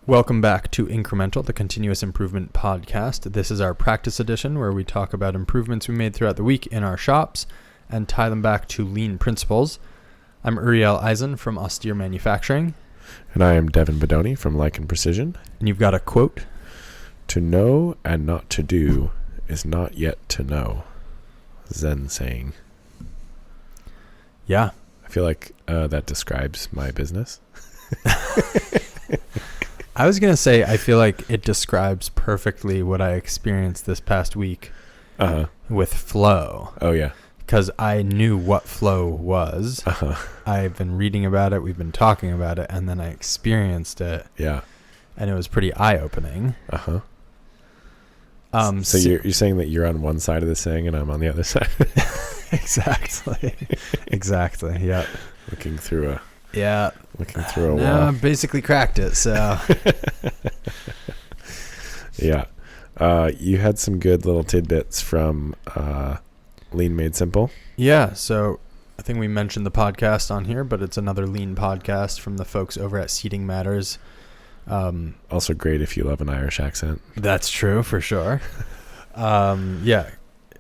Welcome back to Incremental, the continuous improvement podcast. This is our practice edition where we talk about improvements we made throughout the week in our shops and tie them back to lean principles. I'm Uriel Eisen from Austere Manufacturing. And I am Devin Bedoni from Like and Precision. And you've got a quote. To know and not to do is not yet to know. Zen saying. Yeah. I feel like that describes my business. I was going to say, I feel like it describes perfectly what I experienced this past week with flow. Oh, yeah. Because I knew what flow was. I've been reading about it. We've been talking about it. And then I experienced it. Yeah. And it was pretty eye-opening. So you're saying that you're on one side of this thing and I'm on the other side? Exactly. Yeah. Looking through a wall. I basically cracked it. So. Yeah. You had some good little tidbits from Lean Made Simple. Yeah. So I think we mentioned the podcast on here, but it's another lean podcast from the folks over at Seating Matters. Also great if you love an Irish accent. That's true for sure. Yeah.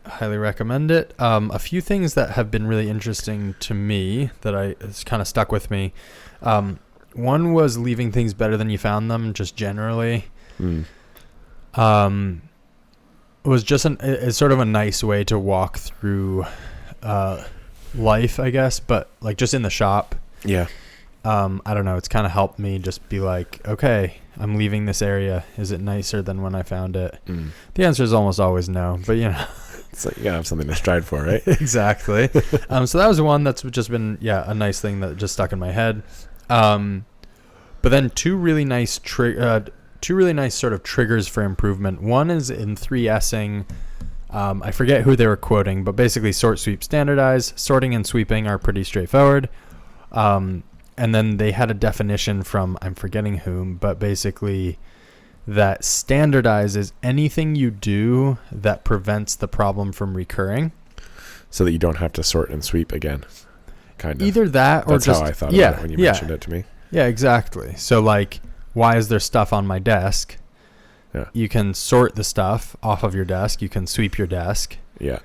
Highly recommend it. A few things that have been really interesting to me that it's kind of stuck with me. One was leaving things better than you found them, just generally. It was just it's sort of a nice way to walk through life, I guess, but like just in the shop. Yeah. I don't know. It's kind of helped me just be like, okay, I'm leaving this area. Is it nicer than when I found it? The answer is almost always no, but you know. It's like you gotta have something to strive for, right? Exactly. So that was one that's just been, a nice thing that just stuck in my head. But then two really nice sort of triggers for improvement. One is in 3S'ing. I forget who they were quoting, but basically sort, sweep, standardize. Sorting and sweeping are pretty straightforward. And then they had a definition from, I'm forgetting whom, but basically that standardize is anything you do that prevents the problem from recurring. So that you don't have to sort and sweep again, kind of. Either that or that's just... how I thought about it when you mentioned it to me. Yeah, exactly. So like, why is there stuff on my desk? Yeah. You can sort the stuff off of your desk. You can sweep your desk. Yeah.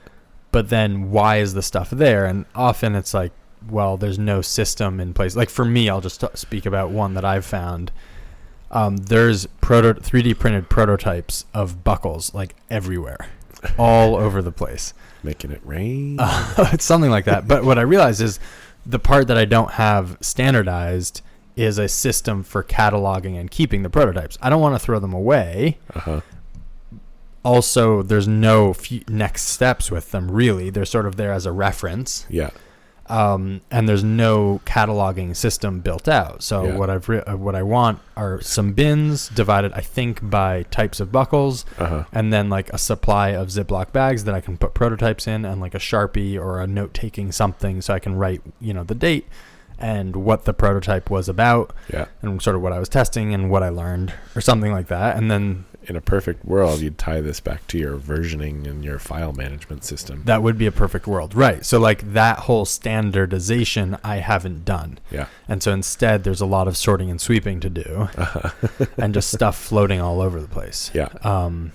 But then why is the stuff there? And often it's like, well, there's no system in place. Like for me, I'll just speak about one that I've found. There's 3D printed prototypes of buckles like everywhere, all over the place. Making it rain. It's something like that. But what I realized is the part that I don't have standardized is a system for cataloging and keeping the prototypes. I don't want to throw them away. Also, there's no next steps with them, really. They're sort of there as a reference. Yeah. And there's no cataloging system built out. So what I want are some bins divided, I think, by types of buckles, and then like a supply of Ziploc bags that I can put prototypes in, and like a Sharpie or a note-taking something so I can write, the date and what the prototype was about, and sort of what I was testing and what I learned or something like that. And then in a perfect world, you'd tie this back to your versioning and your file management system. That would be a perfect world. Right. So like that whole standardization I haven't done. Yeah. And so instead there's a lot of sorting and sweeping to do and just stuff floating all over the place. Yeah. So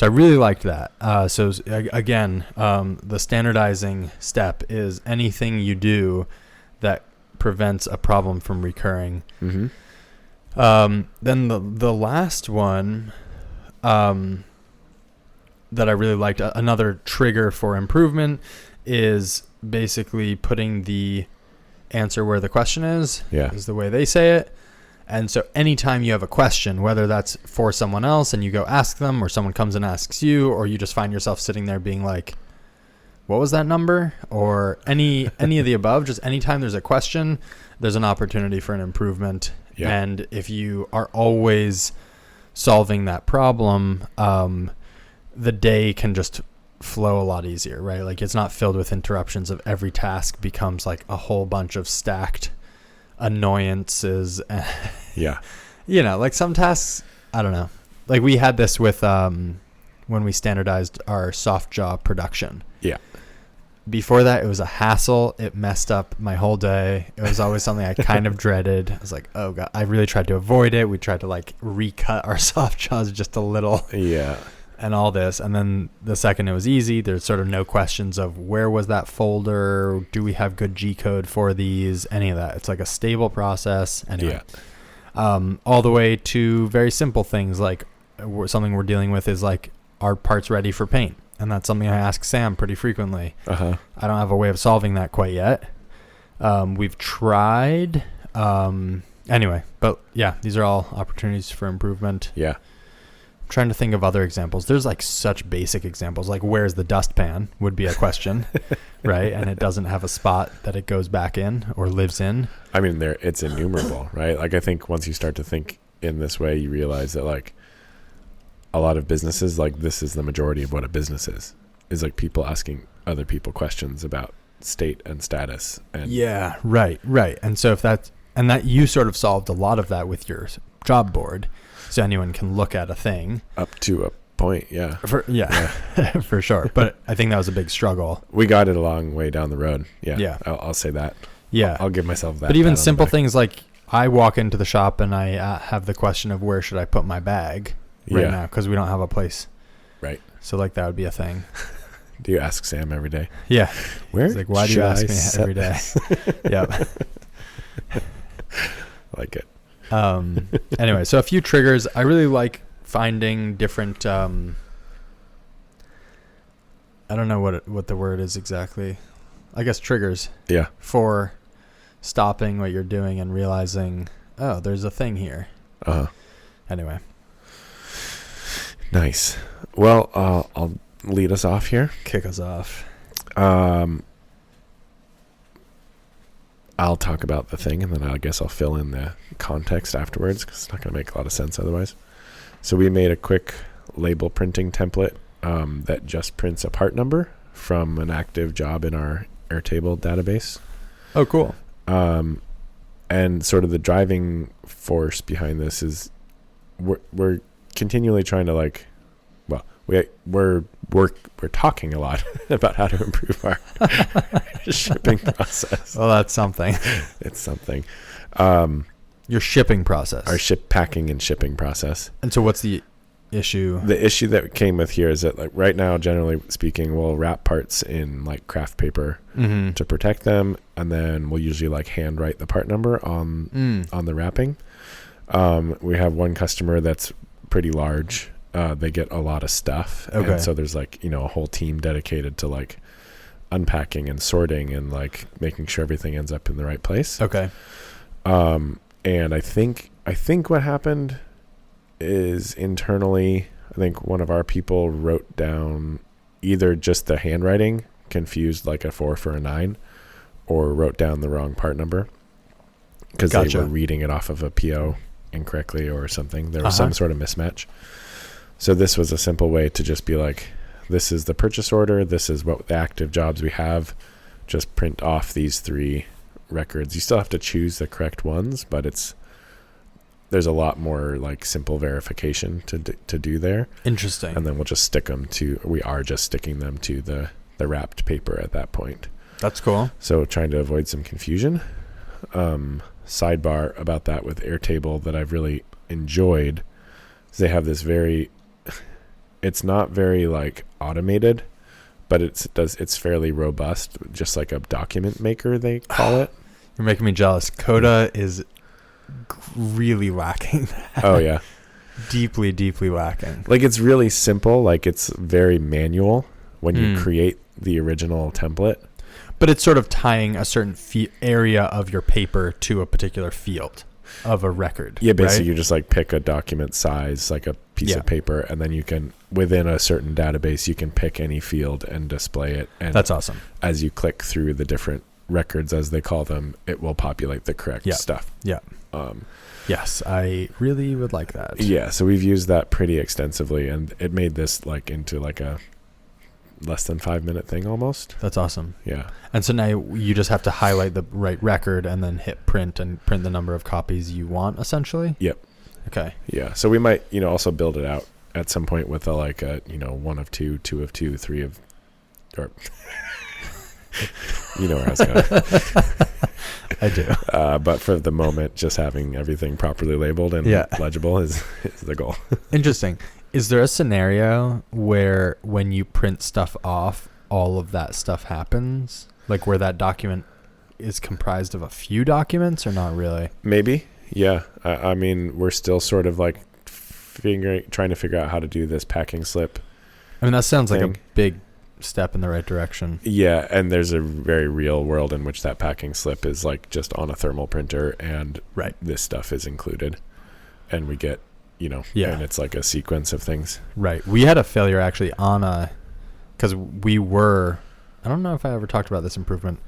I really liked that. So again, the standardizing step is anything you do that prevents a problem from recurring. Then the last one that I really liked, another trigger for improvement, is basically putting the answer where the question is the way they say it. And so anytime you have a question, whether that's for someone else and you go ask them, or someone comes and asks you, or you just find yourself sitting there being like, what was that number? Or any of the above, just anytime there's a question, there's an opportunity for an improvement. Yeah. And if you are always solving that problem, the day can just flow a lot easier, right? Like it's not filled with interruptions of every task becomes like a whole bunch of stacked annoyances. Yeah. Like some tasks, I don't know. Like we had this with when we standardized our soft jaw production. Yeah. before that, it was a hassle. It messed up my whole day. It was always something I kind of dreaded. I was like, oh God, I really tried to avoid it. We tried to like recut our soft jaws just a little. Yeah. And all this. And then the second it was easy, there's sort of no questions of where was that folder? Do we have good G code for these? Any of that. It's like a stable process. Anyway, all the way to very simple things like something we're dealing with is like, are parts ready for paint? And that's something I ask Sam pretty frequently. I don't have a way of solving that quite yet. We've tried. Anyway, but yeah, these are all opportunities for improvement. Yeah. I'm trying to think of other examples. There's like such basic examples, like where's the dustpan would be a question, right? And it doesn't have a spot that it goes back in or lives in. I mean, it's innumerable, right? Like I think once you start to think in this way, you realize that like a lot of businesses, like this is the majority of what a business is like people asking other people questions about state and status. And yeah, right. And so that you sort of solved a lot of that with your job board. So anyone can look at a thing. Up to a point, yeah. For sure. But I think that was a big struggle. We got it a long way down the road. Yeah. Yeah. I'll say that. Yeah. I'll give myself that. But even simple things like I walk into the shop and I have the question of where should I put my bag right now because we don't have a place. Right. So like that would be a thing. Do you ask Sam every day? Yeah. Where? He's like, why do you ask me every day? Yeah. Like it. Anyway, so a few triggers. I really like finding different. I don't know what the word is exactly. I guess triggers. Yeah. For stopping what you're doing and realizing, oh, there's a thing here. Anyway. Nice. Well, I'll lead us off here. Kick us off. I'll talk about the thing, and then I guess I'll fill in the context afterwards because it's not going to make a lot of sense otherwise. So we made a quick label printing template that just prints a part number from an active job in our Airtable database. Oh, cool. And sort of the driving force behind this is we're continually trying to like, well, we're talking a lot about how to improve our shipping process. Well, that's something. It's something. Your shipping process. Our packing and shipping process. And so what's the issue? The issue that came with here is that like right now, generally speaking, we'll wrap parts in like craft paper to protect them. And then we'll usually like handwrite the part number on the wrapping. We have one customer that's pretty large. They get a lot of stuff. Okay. And so there's like, a whole team dedicated to like unpacking and sorting and like making sure everything ends up in the right place. Okay. And I think what happened is internally, I think one of our people wrote down either just the handwriting, confused like a 4 for a 9, or wrote down the wrong part number because they were reading it off of a PO incorrectly or something. There was some sort of mismatch. So this was a simple way to just be like, this is the purchase order. This is what the active jobs we have. Just print off these 3 records. You still have to choose the correct ones, but there's a lot more like simple verification to do there. Interesting. And then we'll just we are just sticking them to the wrapped paper at that point. That's cool. So trying to avoid some confusion. Sidebar about that with Airtable that I've really enjoyed is they have this it's not very like automated, but it's fairly robust, just like a document maker they call it. You're making me jealous. Coda is really lacking that. Oh yeah. Deeply lacking. Like it's really simple, like it's very manual when you create the original template. But it's sort of tying a certain area of your paper to a particular field of a record. Yeah, basically you just like pick a document size, like a piece of paper, and then you can, within a certain database, you can pick any field and display it. And that's awesome. As you click through the different records, as they call them, it will populate the correct stuff. Yeah. Yes, I really would like that. Yeah, so we've used that pretty extensively, and it made this like into like a less than 5-minute thing almost. That's awesome. Yeah. And so now you just have to highlight the right record and then hit print and print the number of copies you want, essentially? Yep. Okay. Yeah. So we might, also build it out at some point with a 1 of 2, 2 of 2, 3 of, or You know where I was going. I do. But for the moment, just having everything properly labeled and legible is the goal. Interesting. Is there a scenario where when you print stuff off, all of that stuff happens? Like where that document is comprised of a few documents or not really? Maybe. Yeah. I mean, we're still sort of like trying to figure out how to do this packing slip. I mean, that sounds like a big step in the right direction. Yeah. And there's a very real world in which that packing slip is like just on a thermal printer and this stuff is included and we get, and it's like a sequence of things. Right. We had a failure actually because I don't know if I ever talked about this improvement.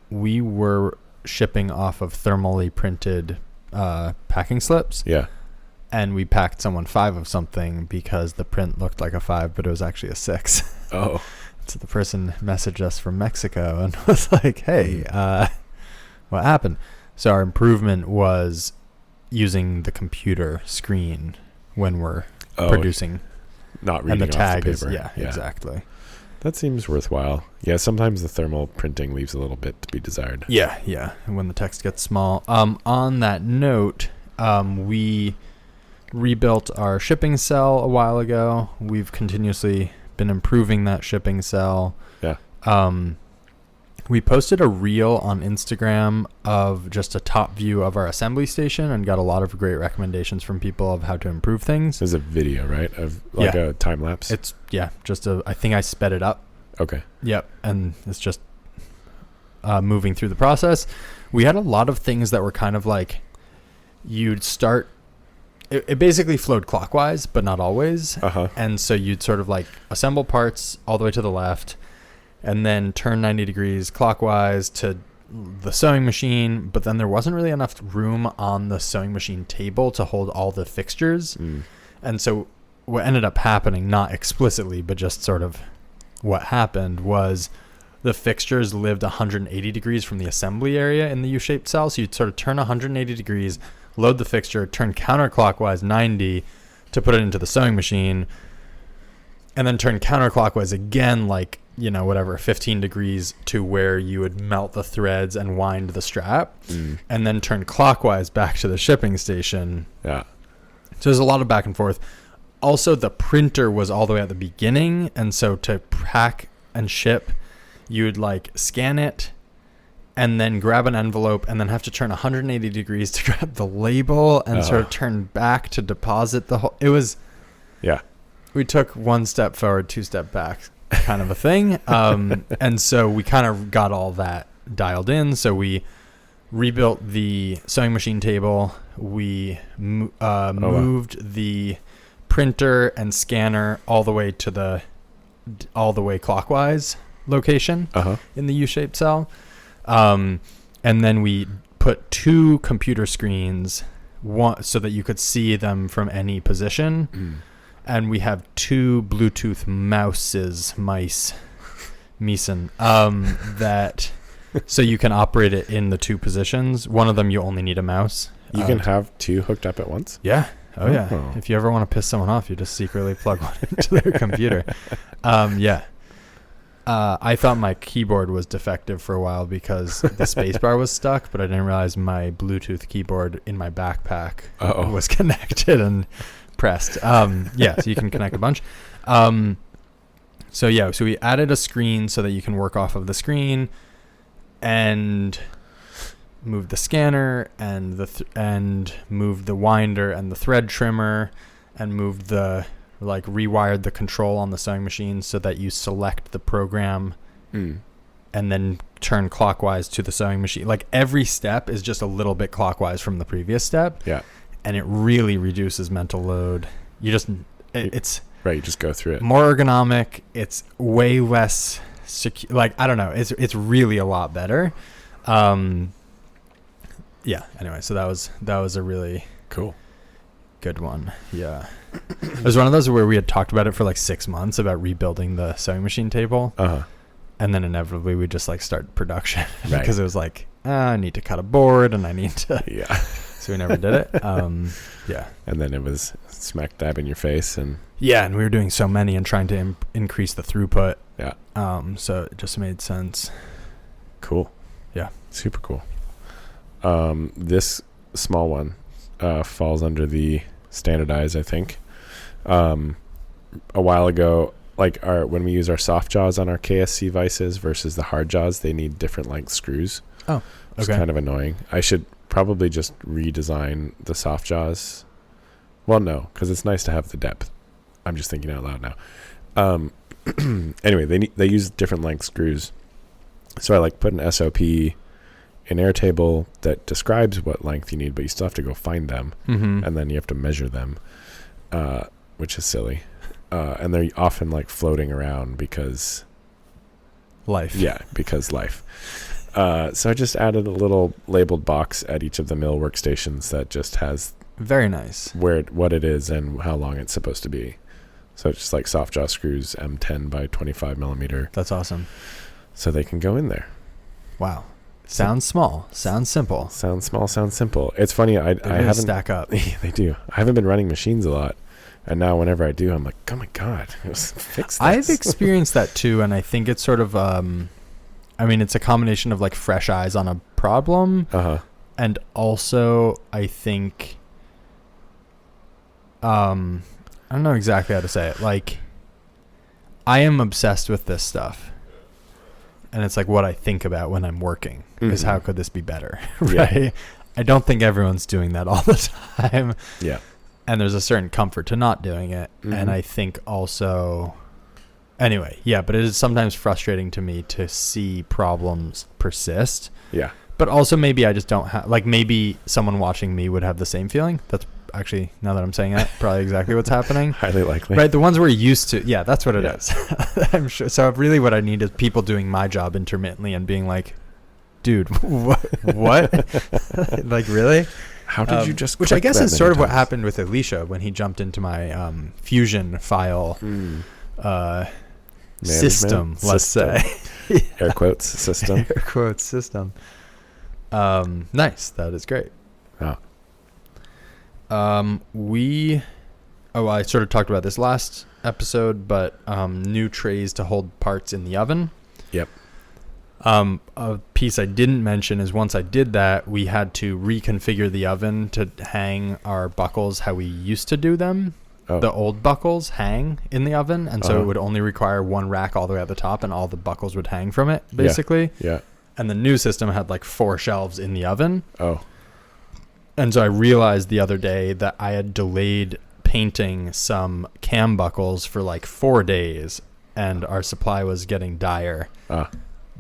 We were shipping off of thermally printed packing slips. Yeah. And we packed someone 5 of something because the print looked like a 5, but it was actually a 6. Oh. So the person messaged us from Mexico and was like, hey, what happened? So our improvement was using the computer screen when we're producing. Not reading and the tag off the paper. Yeah, exactly. That seems worthwhile. Yeah, sometimes the thermal printing leaves a little bit to be desired. Yeah. And when the text gets small. On that note, we rebuilt our shipping cell a while ago. We've continuously been improving that shipping cell. Yeah. We posted a reel on Instagram of just a top view of our assembly station and got a lot of great recommendations from people of how to improve things. There's a video, right? Of like a time lapse? It's, I think I sped it up. Okay. Yep. And it's just moving through the process. We had a lot of things that were kind of like you'd start. It basically flowed clockwise, but not always. And so you'd sort of like assemble parts all the way to the left and then turn 90 degrees clockwise to the sewing machine. But then there wasn't really enough room on the sewing machine table to hold all the fixtures. And so what ended up happening, not explicitly, but just sort of what happened was the fixtures lived 180 degrees from the assembly area in the U-shaped cell. So you'd sort of turn 180 degrees, load the fixture, turn counterclockwise 90 to put it into the sewing machine, and then turn counterclockwise again, like, 15 degrees to where you would melt the threads and wind the strap, and then turn clockwise back to the shipping station. Yeah. So there's a lot of back and forth. Also, the printer was all the way at the beginning, and so to pack and ship, you would like scan it and then grab an envelope and then have to turn 180 degrees to grab the label and sort of turn back to deposit the whole. It was, we took 1 step forward, 2 step back kind of a thing. And so we kind of got all that dialed in. So we rebuilt the sewing machine table. We moved the printer and scanner all the way clockwise location in the U-shaped cell. And then we put 2 computer screens, one so that you could see them from any position. And we have 2 Bluetooth mice, that so you can operate it in the 2 positions. One of them you only need a mouse. You can have 2 hooked up at once? Yeah. Oh, yeah. If you ever want to piss someone off, you just secretly plug one into their computer. I thought my keyboard was defective for a while because the spacebar was stuck, but I didn't realize my Bluetooth keyboard in my backpack was connected and pressed. So you can connect a bunch. So we added a screen so that you can work off of the screen and move the scanner and and moved the winder and the thread trimmer and moved the rewired the control on the sewing machine so that you select the program and then turn clockwise to the sewing machine. Like every step is just a little bit clockwise from the previous step. Yeah. And it really reduces mental load. It's right. You just go through it. More ergonomic. It's way less secure. Like, I don't know. It's really a lot better. Anyway, so that was a really cool, good one. Yeah. It was one of those where we had talked about it for like 6 months about rebuilding the sewing machine table. And then inevitably we just start production because it was like, I need to cut a board and I need to So we never did it. Yeah. And then it was smack dab in your face. And we were doing so many and trying to increase the throughput. Yeah. So it just made sense. Cool. Yeah. Super cool. This small one falls under the Standardize, I think. A while ago, like when we use our soft jaws on our KSC vices versus the hard jaws, they need different length screws. Oh, okay. It's kind of annoying. I should probably just redesign the soft jaws. Well, no, because it's nice to have the depth. I'm just thinking out loud now. Anyway, they use different length screws. So I put an SOP in Airtable that describes what length you need, but you still have to go find them, and then you have to measure them, which is silly. And they're often floating around because life. Yeah, because life. So I just added a little labeled box at each of the mill workstations that just has very nice what it is and how long it's supposed to be. So it's just soft jaw screws, M10 by 25 millimeter. That's awesome. So they can go in there. Wow. Sounds small. Sounds simple. Sounds small. Sounds simple. It's funny. I haven't stack up. Yeah, they do. I haven't been running machines a lot. And now whenever I do, I'm like, oh my God, fix this. I've experienced that too. And I think it's sort of, it's a combination of fresh eyes on a problem. And also I think, I don't know exactly how to say it. I am obsessed with this stuff. And it's what I think about when I'm working is how could this be better? Right? Yeah. I don't think everyone's doing that all the time. Yeah. And there's a certain comfort to not doing it. And I think also, anyway, yeah, but it is sometimes frustrating to me to see problems persist. Yeah. But also maybe I just don't have, maybe someone watching me would have the same feeling. That's actually, now that I'm saying that, probably exactly what's happening. Highly likely. Right, the ones we're used to. Yeah, that's what it is. I'm sure. So really what I need is people doing my job intermittently and being like, dude, what? Really? How did you just which I guess is sort of what happened with Alicia when he jumped into my Fusion file system, let's say. Air quotes system. Air quotes system. Nice. That is great. Oh. I sort of talked about this last episode, but new trays to hold parts in the oven. Yep. A piece I didn't mention is once I did that, we had to reconfigure the oven to hang our buckles how we used to do them. Oh. The old buckles hang in the oven, and so it would only require one rack all the way at the top, and all the buckles would hang from it, basically. Yeah. And the new system had 4 shelves in the oven. Oh. And so I realized the other day that I had delayed painting some cam buckles for 4 days, and our supply was getting dire.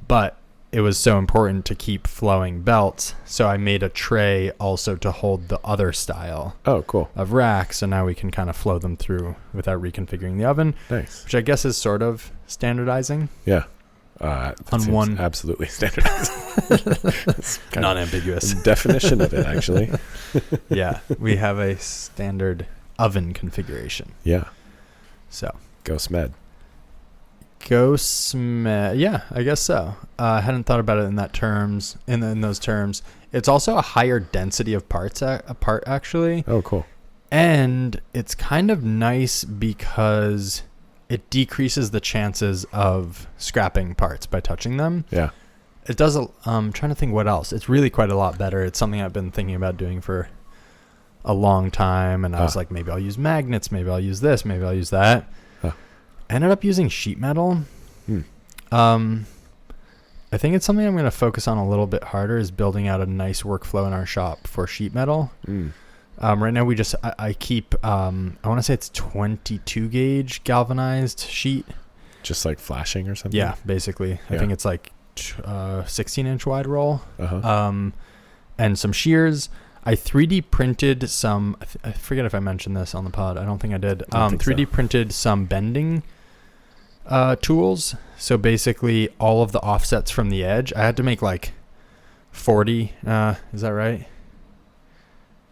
But it was so important to keep flowing belts, so I made a tray also to hold the other style. Oh, cool. Of racks, so now we can kind of flow them through without reconfiguring the oven. Nice. Which I guess is sort of standardizing. Yeah. On one, absolutely standardized. Non-ambiguous definition of it, actually. Yeah, we have a standard oven configuration. Yeah. So go SMED. Yeah, I guess so. I hadn't thought about it in that terms. In those terms, it's also a higher density of parts apart, actually. Oh, cool. And it's kind of nice because it decreases the chances of scrapping parts by touching them. Yeah. It does. I'm trying to think what else. It's really quite a lot better. It's something I've been thinking about doing for a long time. And I was like, maybe I'll use magnets. Maybe I'll use this. Maybe I'll use that. I ended up using sheet metal. I think it's something I'm going to focus on a little bit harder is building out a nice workflow in our shop for sheet metal. Right now I keep, I want to say it's 22 gauge galvanized sheet. Just flashing or something? Yeah, basically. Yeah. I think it's 16-inch wide roll. And some shears. I 3D printed some, I forget if I mentioned this on the pod. I don't think I did. 3D printed some bending tools. So basically all of the offsets from the edge, I had to make 40, is that right?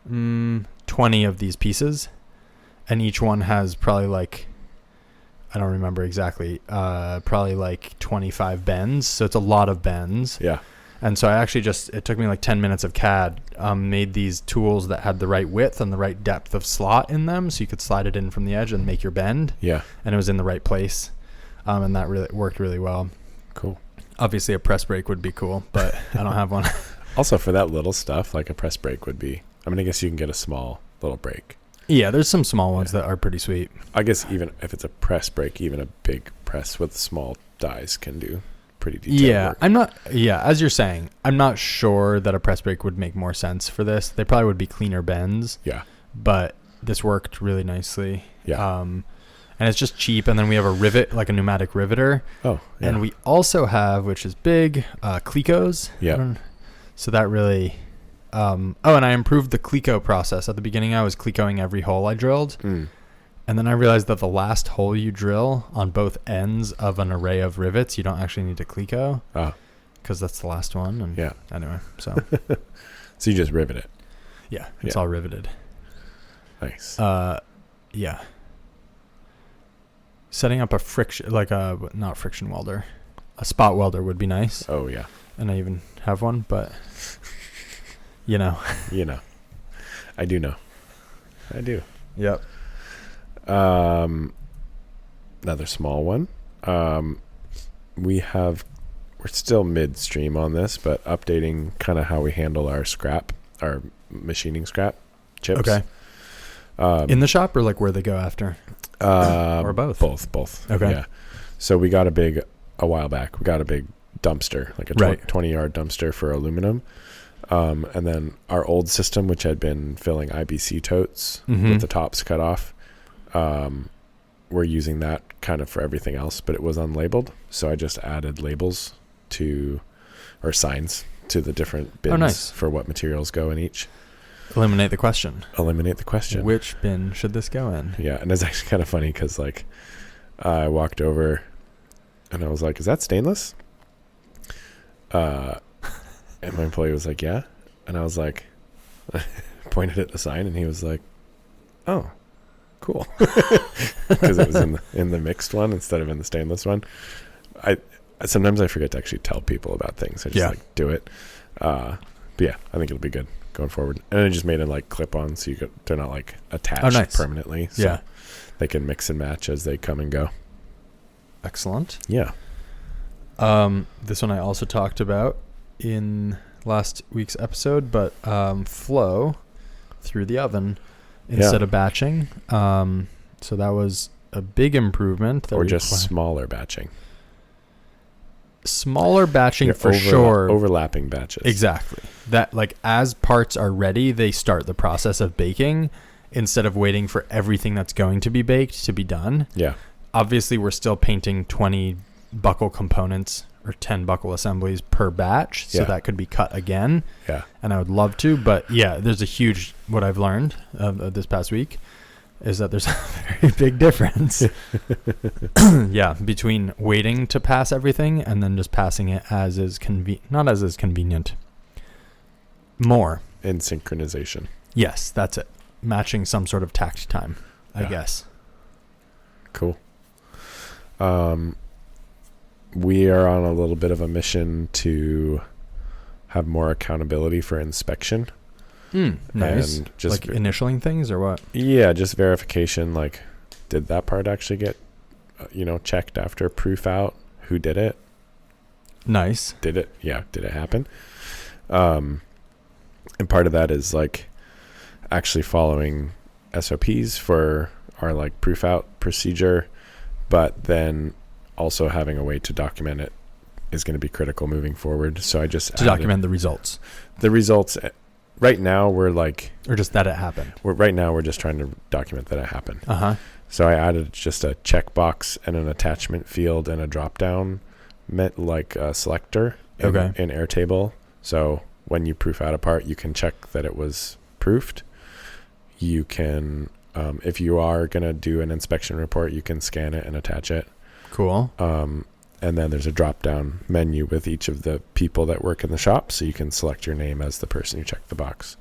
20 of these pieces, and each one has probably I don't remember exactly, probably 25 bends. So it's a lot of bends. Yeah. And so I actually it took me like 10 minutes of CAD, made these tools that had the right width and the right depth of slot in them, so you could slide it in from the edge and make your bend. Yeah. And it was in the right place. And that really worked really well. Cool. Obviously a press brake would be cool, but I don't have one. Also, for that little stuff, like a press brake would be, I mean, I guess you can get a small little brake. Yeah, there's some small ones that are pretty sweet. I guess even if it's a press brake, even a big press with small dies can do pretty detailed work. As you're saying, I'm not sure that a press brake would make more sense for this. They probably would be cleaner bends. Yeah. But this worked really nicely. Yeah. And it's just cheap. And then we have a rivet, like a pneumatic riveter. Oh, yeah. And we also have, which is big, Clecos. Yeah. So that really... and I improved the Cleco process. At the beginning, I was Clecoing every hole I drilled. Mm. And then I realized that the last hole you drill on both ends of an array of rivets, you don't actually need to Cleco. Oh. Because that's the last one. And yeah. Anyway, so... So you just rivet it. Yeah, it's all riveted. Nice. Yeah. Setting up not friction welder, a spot welder would be nice. Oh yeah. And I even have one, but you know. I do know. I do. Yep. Another small one. We're still midstream on this, but updating kind of how we handle our machining scrap chips. Okay. In the shop or like where they go after? Or both? Both. Okay. Yeah. So we got a while back, we got a big dumpster, like a 20-yard dumpster for aluminum. And then our old system, which had been filling IBC totes with the tops cut off, we're using that kind of for everything else, but it was unlabeled. So I just added labels or signs to the different bins for what materials go in each. Eliminate the question. Which bin should this go in? Yeah, and it's actually kind of funny because like I walked over and I was like, "Is that stainless?" And my employee was like, "Yeah," and I was like, pointed at the sign, and he was like, "Oh, cool," because it was in the mixed one instead of in the stainless one. Sometimes I forget to actually tell people about things. I just do it. But yeah, I think it'll be good going forward. And I just made it like clip-on, so they're not like attached permanently. So they can mix and match as they come and go. Excellent. Yeah. This one I also talked about in last week's episode, but flow through the oven instead of batching. So that was a big improvement. Or just smaller batching. Smaller batching sure. Overlapping batches. Exactly. That like as parts are ready, they start the process of baking instead of waiting for everything that's going to be baked to be done. Yeah. Obviously, we're still painting 20 buckle components or 10 buckle assemblies per batch. So that could be cut again. Yeah. And I would love to. But yeah, there's what I've learned this past week is that there's a very big difference. Between waiting to pass everything and then just passing it as is not as is convenient. More. In synchronization. Yes, that's it. Matching some sort of tact time, I guess. Cool. We are on a little bit of a mission to have more accountability for inspection. Nice. And just like initialing things or what? Yeah, just verification. Like, did that part actually get, checked after proof out? Who did it? Nice. Did it happen? And part of that is like actually following SOPs for our like proof out procedure, but then also having a way to document it is going to be critical moving forward. So I just document the results. Right now we're like, or just that it happened. We're just trying to document that it happened. So I added just a checkbox and an attachment field and a drop down selector in Airtable. So when you proof out a part, you can check that it was proofed. You can, if you are going to do an inspection report, you can scan it and attach it. Cool. And then there's a drop-down menu with each of the people that work in the shop, so you can select your name as the person who checked the box.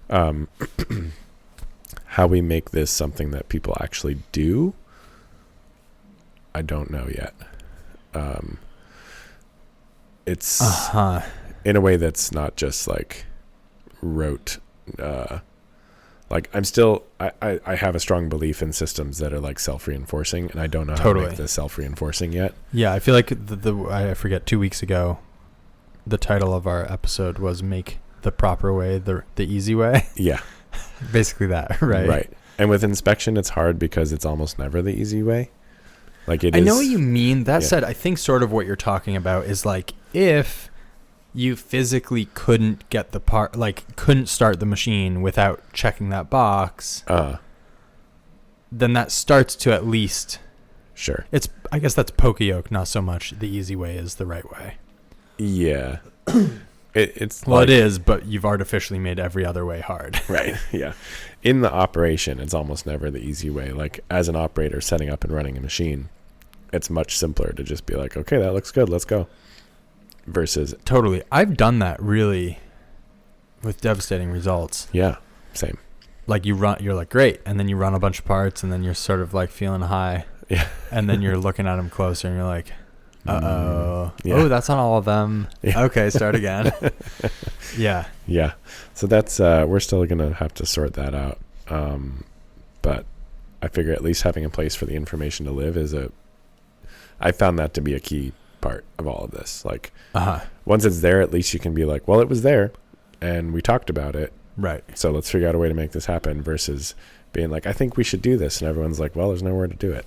How we make this something that people actually do, I don't know yet. It's in a way that's not just like rote. Like I'm still, I have a strong belief in systems that are like self-reinforcing, and I don't know how to make this self-reinforcing yet. Yeah, I feel like I forget 2 weeks ago, the title of our episode was "Make the Proper Way the Easy Way." Yeah, basically that, right? Right. And with inspection, it's hard because it's almost never the easy way. Like I know what you mean. That said, I think sort of what you're talking about is like if you physically couldn't get the part, like couldn't start the machine without checking that box, then that starts to at least. Sure. I guess that's poka-yoke, not so much the easy way is the right way. Yeah. It's well, like, it is, but you've artificially made every other way hard. Right. Yeah. In the operation, it's almost never the easy way. Like as an operator setting up and running a machine, it's much simpler to just be like, okay, that looks good, let's go. Versus totally. I've done that really with devastating results. Yeah. Same. Like you're like, great. And then you run a bunch of parts and then you're sort of like feeling high. Yeah. And then you're looking at them closer and you're like, uh-oh. Yeah. Oh, that's not all of them. Yeah. Okay, start again. Yeah. Yeah. So that's, we're still going to have to sort that out. But I figure at least having a place for the information to live I found that to be a key part of all of this. Like, once it's there, at least you can be like, well, it was there and we talked about it. Right. So let's figure out a way to make this happen versus being like, I think we should do this. And everyone's like, well, there's nowhere to do it.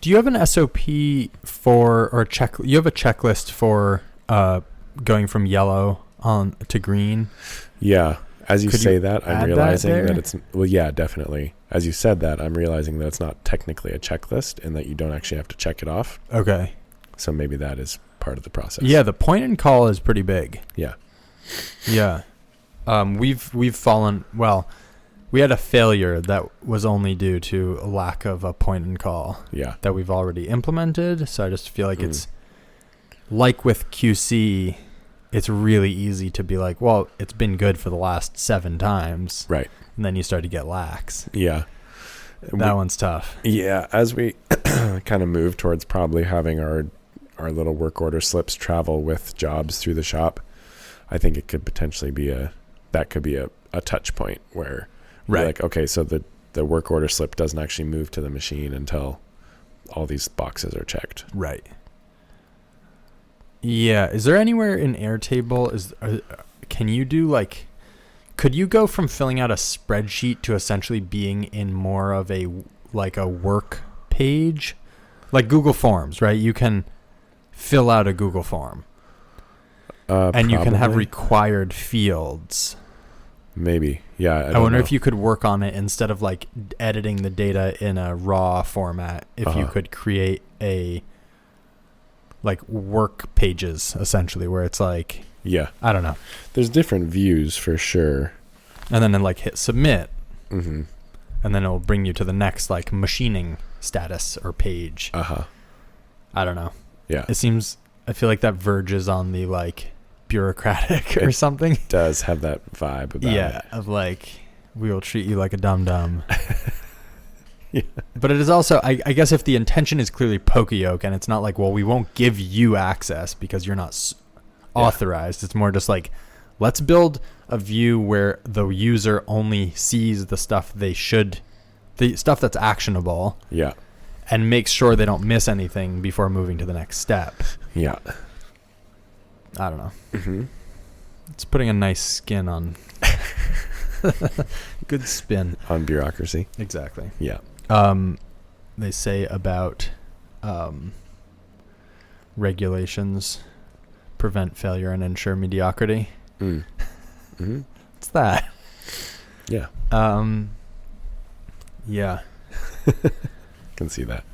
Do you have an SOP you have a checklist for going from yellow on to green? Yeah. As you say that, I'm realizing that it's, well, yeah, definitely. As you said that, I'm realizing that it's not technically a checklist and that you don't actually have to check it off. Okay. So maybe that is part of the process. Yeah, the point and call is pretty big. Yeah. Yeah. We've fallen, well, we had a failure that was only due to a lack of a point and call. Yeah. That we've already implemented. So I just feel like it's like with QC, it's really easy to be like, well, it's been good for the last 7 times. Right. And then you start to get lax. Yeah. That one's tough. Yeah. As we kind of move towards probably having our little work order slips travel with jobs through the shop, I think it could potentially be a touch point where you're like, okay, so the work order slip doesn't actually move to the machine until all these boxes are checked. Right. Yeah. Is there anywhere in Airtable can you do like, could you go from filling out a spreadsheet to essentially being in more of a work page, like Google Forms, right? You can fill out a Google form and you can have required fields. Maybe. Yeah. I wonder if you could work on it instead of like editing the data in a raw format. If you could create a like work pages essentially where it's like, yeah, I don't know. There's different views for sure. And then like hit submit. Mm-hmm. And then it'll bring you to the next like machining status or page. I don't know. Yeah. I feel like that verges on the like bureaucratic or something. It does have that vibe about it. Yeah, of like, we will treat you like a dum-dum. Yeah. But it is also, I guess if the intention is clearly poka-yoke and it's not like, well, we won't give you access because you're not authorized. It's more just like, let's build a view where the user only sees the stuff the stuff that's actionable. Yeah. And makes sure they don't miss anything before moving to the next step. Yeah. I don't know. Mm-hmm. It's putting a nice skin on. Good spin. On bureaucracy. Exactly. Yeah. They say about regulations prevent failure and ensure mediocrity. Mm-hmm. What's that? Yeah. Yeah. Can see that.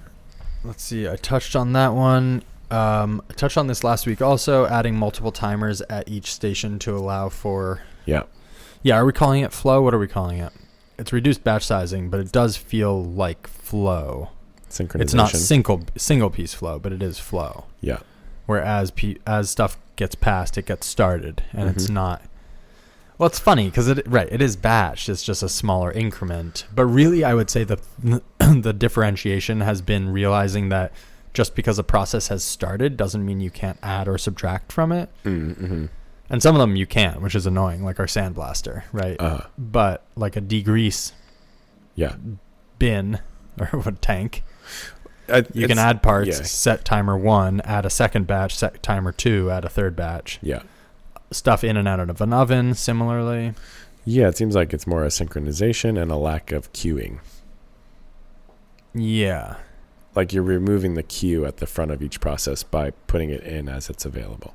Let's see. I touched on that one. I touched on this last week also, adding multiple timers at each station to allow for... Yeah. Yeah, are we calling it flow? What are we calling it? It's reduced batch sizing, but it does feel like flow. Synchronization. It's not single piece flow, but it is flow. Yeah. Whereas as stuff gets passed, it gets started, and it's not... Well, it's funny because it is batched. It's just a smaller increment. But really, I would say the differentiation has been realizing that just because a process has started doesn't mean you can't add or subtract from it. Mm-hmm. And some of them you can't, which is annoying, like our sandblaster, right? But like a degrease bin or what tank, you can add parts, set timer 1, add a second batch, set timer 2, add a third batch. Yeah. Stuff in and out of an oven, similarly. Yeah, it seems like it's more a synchronization and a lack of queuing. Yeah. Like you're removing the queue at the front of each process by putting it in as it's available.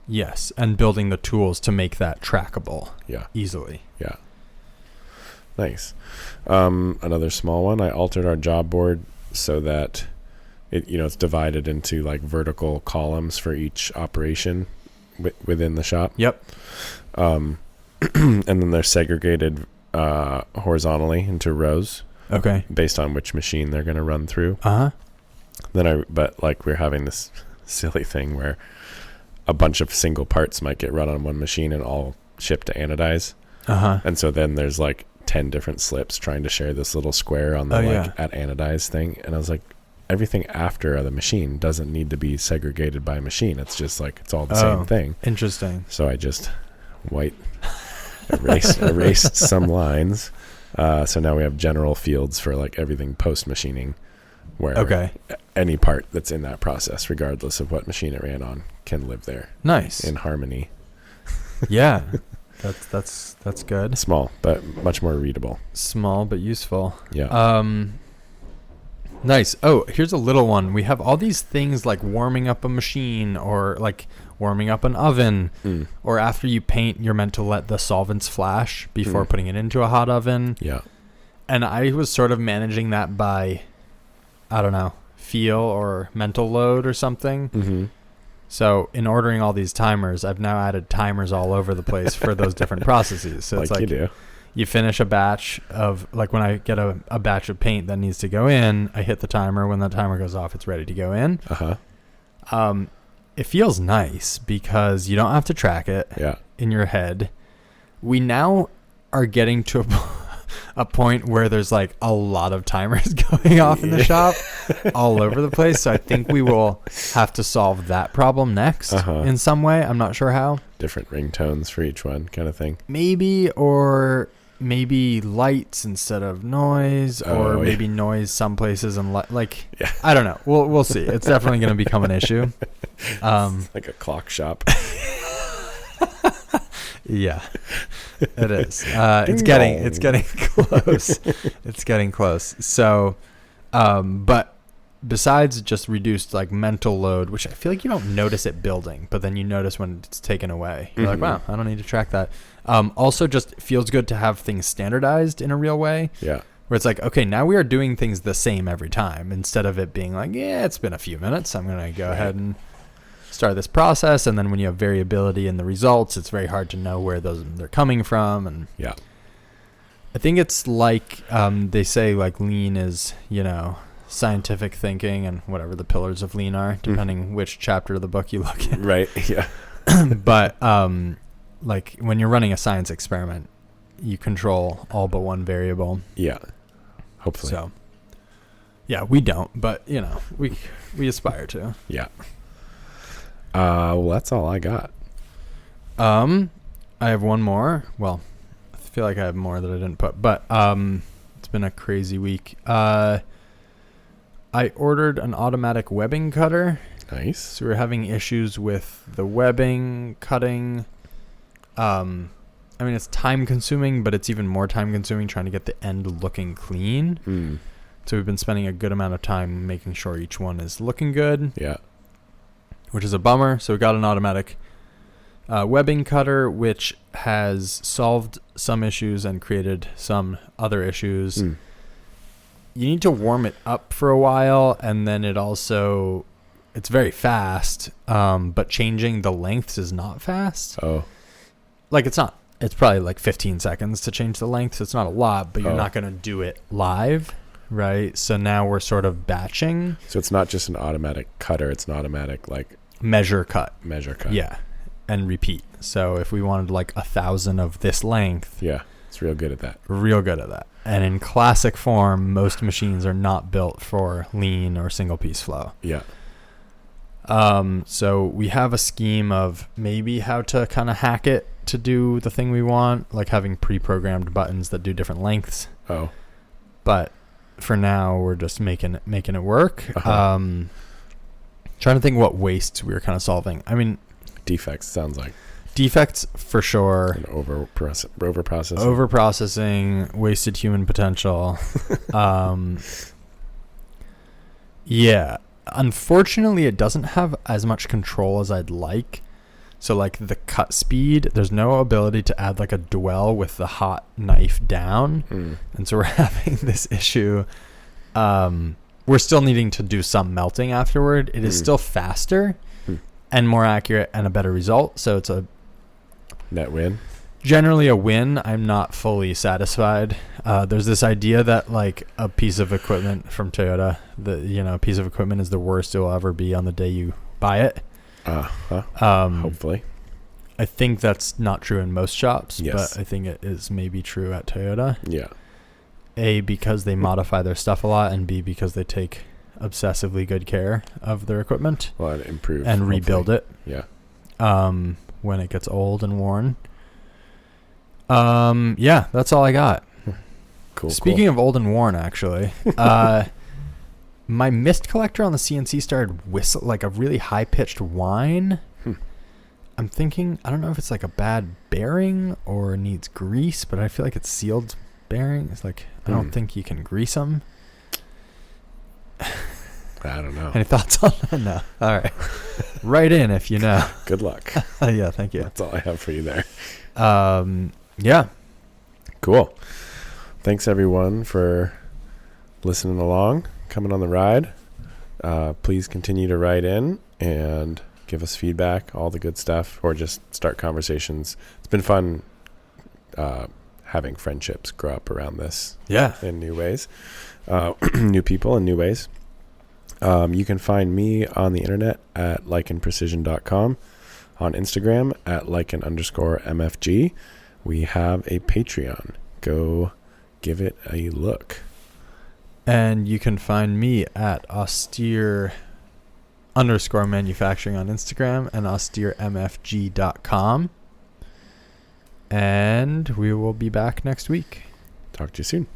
Yes, and building the tools to make that trackable easily. Yeah. Nice. Another small one, I altered our job board so that it's divided into like vertical columns for each operation within the shop. Yep. And then they're segregated horizontally into rows. Okay. Based on which machine they're going to run through. But like we're having this silly thing where a bunch of single parts might get run on one machine and all shipped to Standardize. And so then there's like 10 different slips trying to share this little square on the at Standardize thing. And I was like, everything after the machine doesn't need to be segregated by machine. It's just like, it's all the same thing. Interesting. So I just erased some lines. So now we have general fields for like everything post machining, where any part that's in that process, regardless of what machine it ran on, can live there. Nice. In harmony. Yeah. That's good. Small, but much more readable. Small but useful. Yeah. Nice. Oh, here's a little one. We have all these things like warming up a machine or like warming up an oven, or after you paint, you're meant to let the solvents flash before putting it into a hot oven. Yeah. And I was sort of managing that by, I don't know, feel or mental load or something. So in ordering all these timers, I've now added timers all over the place for those different processes. So it's like you finish a batch of, like when I get a batch of paint that needs to go in, I hit the timer. When the timer goes off, it's ready to go in. It feels nice because you don't have to track it in your head. We now are getting to a point where there's like a lot of timers going off in the shop all over the place. So I think we will have to solve that problem next in some way. I'm not sure how. Different ringtones for each one kind of thing. Maybe lights instead of noise, or maybe noise some places and I don't know. We'll see. It's definitely going to become an issue. Like a clock shop. Yeah, it is. It's getting close. It's getting close. So, but besides just reduced like mental load, which I feel like you don't notice it building, but then you notice when it's taken away. You're like, wow, I don't need to track that. Also just feels good to have things standardized in a real way. Yeah. Where it's like, okay, now we are doing things the same every time, instead of it being like, yeah, it's been a few minutes, I'm going to go ahead and start this process. And then when you have variability in the results, it's very hard to know where they're coming from. And I think it's like, they say like lean is, scientific thinking and whatever the pillars of lean are, depending which chapter of the book you look at. Right. Yeah. But, like when you're running a science experiment, you control all but one variable. Yeah. Hopefully. So, yeah, we don't, but we aspire to. Yeah. Well, that's all I got. I have one more. Well, I feel like I have more that I didn't put, but it's been a crazy week. I ordered an automatic webbing cutter. Nice. So we're having issues with the webbing cutting. I mean, it's time consuming, but it's even more time consuming trying to get the end looking clean. So we've been spending a good amount of time making sure each one is looking good. Yeah. Which is a bummer. So we got an automatic webbing cutter, which has solved some issues and created some other issues. You need to warm it up for a while, and then it's very fast, but changing the lengths is not fast. Like it's not. It's probably like 15 seconds to change the length. So it's not a lot, but you're not going to do it live, right? So now we're sort of batching. So it's not just an automatic cutter. It's an automatic like measure cut. Yeah. And repeat. So if we wanted like 1,000 of this length. Yeah. It's real good at that. And in classic form, most machines are not built for lean or single piece flow. Yeah. So we have a scheme of maybe how to kind of hack it to do the thing we want, like having pre-programmed buttons that do different lengths. Oh. But for now, we're just making it work. Uh-huh. Trying to think what wastes we were kind of solving. I mean, Defects sounds like. Defects for sure. And overprocessing. Overprocessing, wasted human potential. Yeah. Unfortunately, it doesn't have as much control as I'd like. So like the cut speed, there's no ability to add like a dwell with the hot knife down. And so we're having this issue. We're still needing to do some melting afterward. It is still faster and more accurate and a better result. So it's a net win. Generally a win. I'm not fully satisfied. There's this idea that like a piece of equipment from Toyota, a piece of equipment is the worst it will ever be on the day you buy it. Hopefully. I think that's not true in most shops, yes. but I think it is maybe true at Toyota. Yeah. A, because they modify their stuff a lot, and B, because they take obsessively good care of their equipment. Well, and improve. And rebuild it. Yeah. When it gets old and worn. Yeah, that's all I got. Cool. Speaking of old and worn, actually, my mist collector on the CNC started whistle like a really high pitched whine. I'm thinking, I don't know if it's like a bad bearing or needs grease, but I feel like it's sealed bearing. It's like, I don't think you can grease them. I don't know. Any thoughts on that? No. All right. Write in if you know. Good luck. Yeah, thank you. That's all I have for you there. Yeah. Cool. Thanks everyone for listening along, coming on the ride. Please continue to write in and give us feedback, all the good stuff, or just start conversations. It's been fun having friendships grow up around this. Yeah. In new ways. New people in new ways. You can find me on the internet at likenprecision.com, on Instagram at lichen_MFG. We have a Patreon. Go give it a look. And you can find me at austere_manufacturing on Instagram and austeremfg.com. And we will be back next week. Talk to you soon.